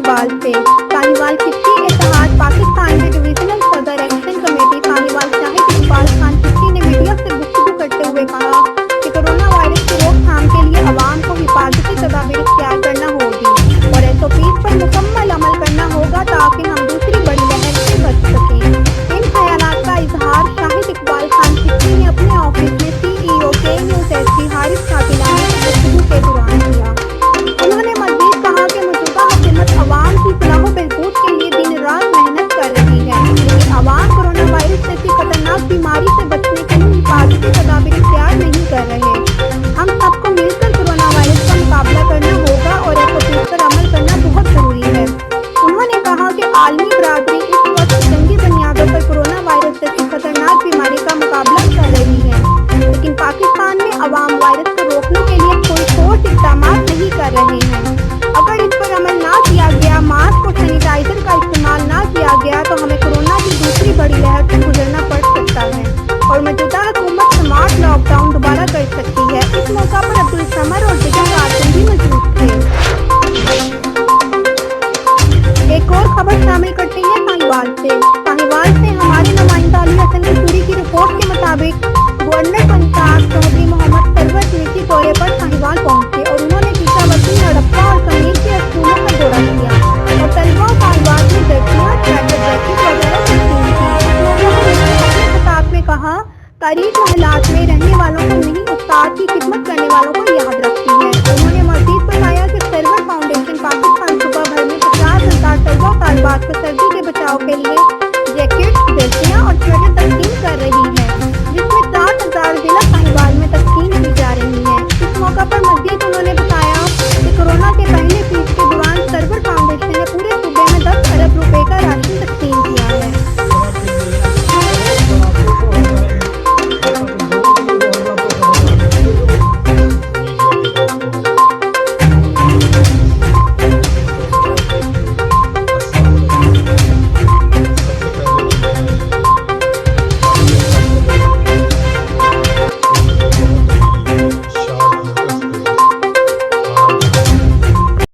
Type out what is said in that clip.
साहिवाल से। साहिवाल खिच्ची इत्तेहाद पाकिस्तान के डिवीजनल सदर एक्शन कमेटी साहिवाल शाहिद इकबाल खान खिच्ची ने मीडिया से गुफ्तगू करते हुए कहा कि कोरोना वायरस की रोकथाम के लिए अवाम को हिफाजती तदाबीर इख्तियार करना होगी और SOPs पर मुकम्मल अमल करना होगा ताकि हम दूसरी बड़ी लहर से बच सकें। इन ख्यालात का इजहार शाहिद इकबाल खान खिच्ची ने अपने ऑफिस में CEO के न्यूज़ SD हारिस कातिलानी से गुफ्तगू के दौरान किया। उन्होंने मज़ीद कहा कि मौजूदा हुकूमत अवाम की फलाह व बहबूद के लिए दिन रात मेहनत कर रही है, लेकिन अवाम कोरोना वायरस जैसी खतरनाक बीमारी से बचने के लिए हिफाजती तदाबीर इख्तियार नहीं कर रहे। हम सबको मिलकर कोरोना वायरस का मुकाबला करना होगा और SOPs पर अमल करना बहुत ज़रूरी है। उन्होंने कहा कि आलमी बरादरी इस वक्त जंगी बुनियादों पर कोरोना वायरस जैसी खतरनाक बीमारी का मुकाबला कर रही है, लेकिन पाकिस्तान में अवाम वायरस को रोकने के लिए कोई ठोस इक़दाम नहीं कर रहे हैं। अगर इस पर अमल ना किया गया, मास्क और सैनिटाइजर का इस्तेमाल ना किया गया तो हमें कोरोना की दूसरी बड़ी लहर से गुजरना पड़ सकता है और मौजूदा हुकूमत स्मार्ट लॉकडाउन दोबारा कर सकती है। इस मौका पर अब्दुल समर और दिगर कारकुन भी मौजूद थे। एक और खबर शामिल करते हैं साहिवाल से। साहिवाल से हमारे नुमाइंदा अली हसन कसूरी की रिपोर्ट के मुताबिक गवर्नर पंजाब चौधरी मोहम्मद सरवत निजी दौरे पर साहिवाल पहुंचे और उन्होंने टीकावती, हड़प्पा और कमीर के स्कूलों का दौरा किया और तलबा और साहिवाल में जर्सियां, ट्रैक्टर जैकेट वगैरह तकसीम की। अपने खिताब में कहा, तारीख हालात में रहने वालों को नहीं, उस्ताद की खिदमत करने वालों को याद रखती है। उन्होंने मज़ीद बताया कि सरवर फाउंडेशन पाकिस्तान सूबा भर में 50,000 तलबा तालिबात को सर्दी के बचाव के लिए